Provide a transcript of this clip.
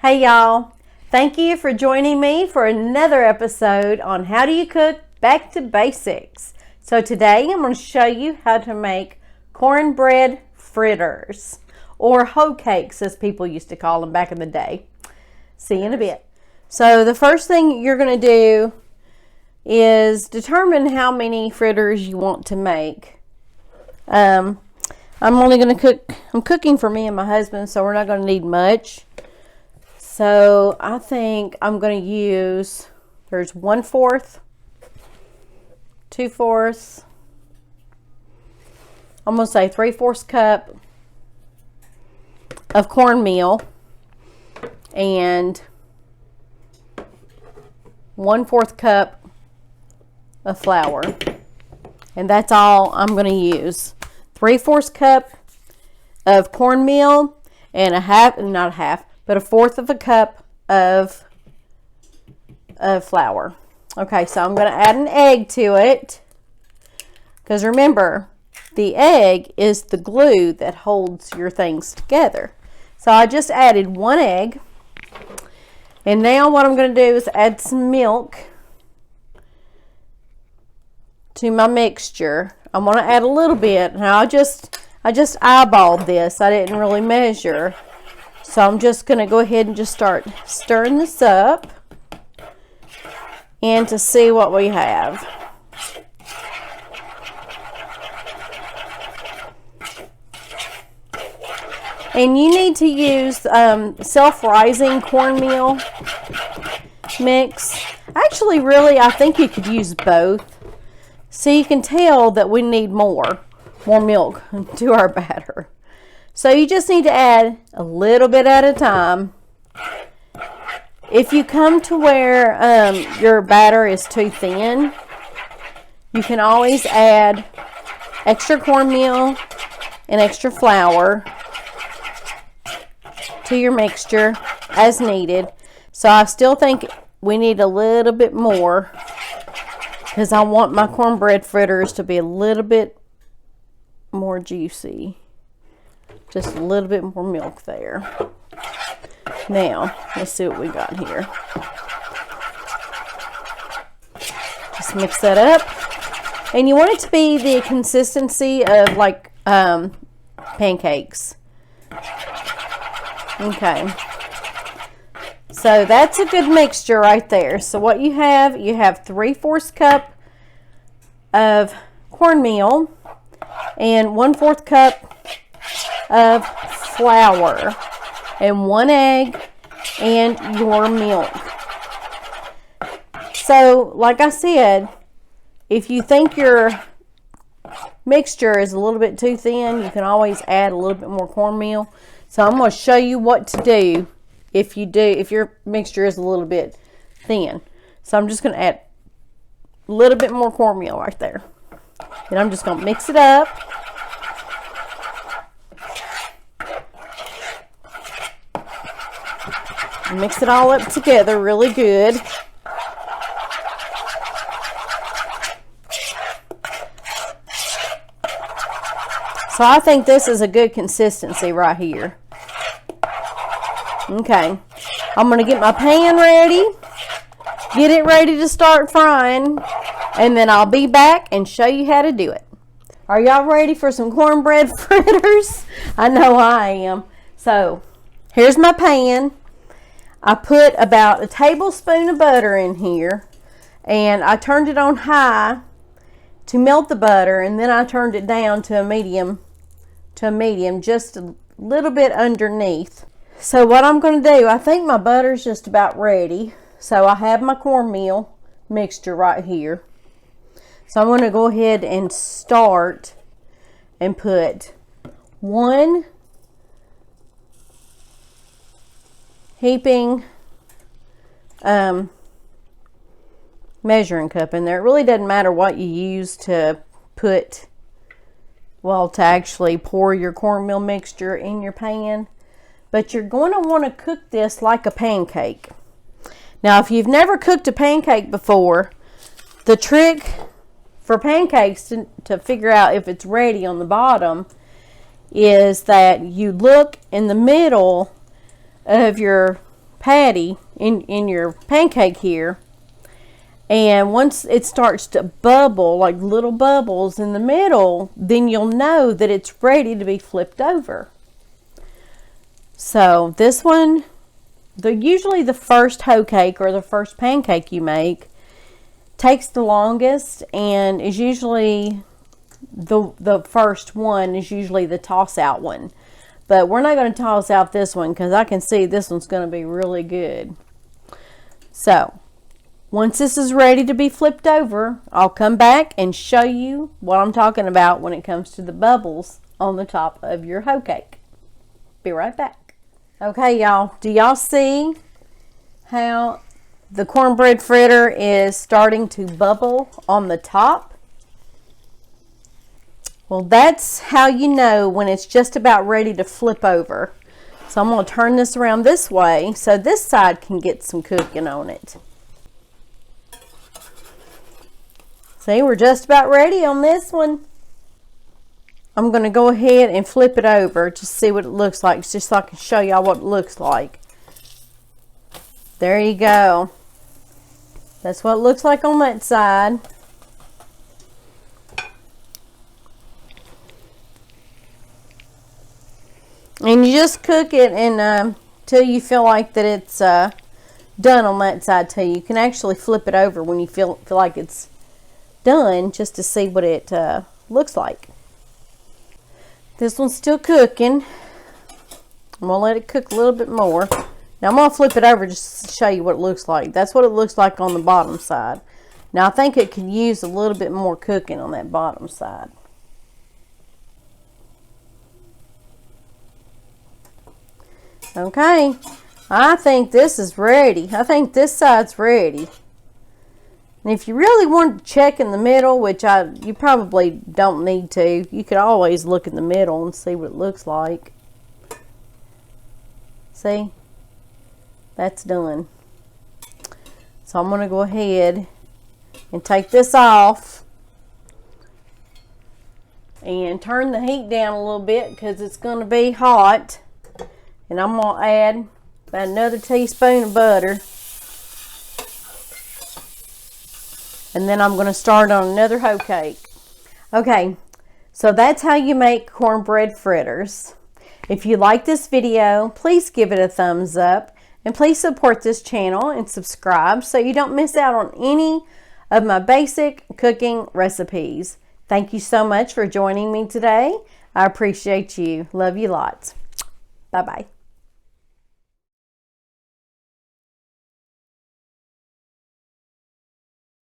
Hey y'all, thank you for joining me for another episode on how do you cook back to basics. So today I'm going to show you how to make cornbread fritters, or hoe cakes as people used to call them back in the day. See you in a bit. So the first thing you're going to do is determine how many fritters you want to make. I'm cooking for me and my husband, so we're not going to need much. So I think I'm going to use, there's 1/4, 2/4, I'm going to say 3/4 cup of cornmeal and 1/4 cup of flour. And that's all I'm going to use. 3/4 cup of cornmeal and a 1/4 of a cup of flour. Okay, so I'm going to add an egg to it, because remember, the egg is the glue that holds your things together. So I just added 1 egg, and now what I'm going to do is add some milk to my mixture. I'm going to add a little bit. Now I just eyeballed this. I didn't really measure. So I'm just going to go ahead and just start stirring this up and to see what we have. And you need to use self-rising cornmeal mix. Actually, really, I think you could use both. So you can tell that we need more milk to our batter. So you just need to add a little bit at a time. If you come to where your batter is too thin, you can always add extra cornmeal and extra flour to your mixture as needed. So I still think we need a little bit more, because I want my cornbread fritters to be a little bit more juicy. Just a little bit more milk there. Now, let's see what we got here. Just mix that up. And you want it to be the consistency of like pancakes. Okay. So that's a good mixture right there. So what you have 3/4 cup of cornmeal and 1/4 cup of flour and 1 egg and your milk. So like I said, if you think your mixture is a little bit too thin, you can always add a little bit more cornmeal. So I'm going to show you what to do if your mixture is a little bit thin. So I'm just going to add a little bit more cornmeal right there. And I'm just going to mix it up. Mix it all up together really good. So I think this is a good consistency right here. Okay, I'm going to get my pan ready, get it ready to start frying, and then I'll be back and show you how to do it. Are y'all ready for some cornbread fritters? I know I am. So here's my pan. I put about a tablespoon of butter in here, and I turned it on high to melt the butter, and then I turned it down to a medium, just a little bit underneath. So what I'm going to do, I think my butter's just about ready. So I have my cornmeal mixture right here. So I'm going to go ahead and start and put 1 heaping measuring cup in there. It really doesn't matter what you use to actually pour your cornmeal mixture in your pan, but you're going to want to cook this like a pancake. Now, if you've never cooked a pancake before, the trick for pancakes to figure out if it's ready on the bottom is that you look in the middle of your patty, in your pancake here. And once it starts to bubble, like little bubbles in the middle, then you'll know that it's ready to be flipped over. So this one, usually the first hoe cake or the first pancake you make takes the longest, and is usually the first one is usually the toss out one. But we're not going to toss out this one because I can see this one's going to be really good. So once this is ready to be flipped over, I'll come back and show you what I'm talking about when it comes to the bubbles on the top of your hoe cake. Be right back. Okay, y'all, do y'all see how the cornbread fritter is starting to bubble on the top? Well, that's how you know when it's just about ready to flip over. So I'm going to turn this around this way so this side can get some cooking on it. See, we're just about ready on this one. I'm going to go ahead and flip it over to see what it looks like, just so I can show y'all what it looks like. There you go. That's what it looks like on that side. And you just cook it until you feel like that it's done on that side too. You can actually flip it over when you feel like it's done, just to see what it looks like. This one's still cooking. I'm gonna let it cook a little bit more. Now I'm gonna flip it over just to show you what it looks like. That's what it looks like on the bottom side. Now I think it could use a little bit more cooking on that bottom side. Okay, I think this is ready. I think this side's ready. And if you really want to check in the middle, which you probably don't need to, you could always look in the middle and see what it looks like. See? That's done. So I'm going to go ahead and take this off and turn the heat down a little bit because it's going to be hot. And I'm going to add about another teaspoon of butter. And then I'm going to start on another hoe cake. Okay, so that's how you make cornbread fritters. If you like this video, please give it a thumbs up. And please support this channel and subscribe so you don't miss out on any of my basic cooking recipes. Thank you so much for joining me today. I appreciate you. Love you lots. Bye-bye.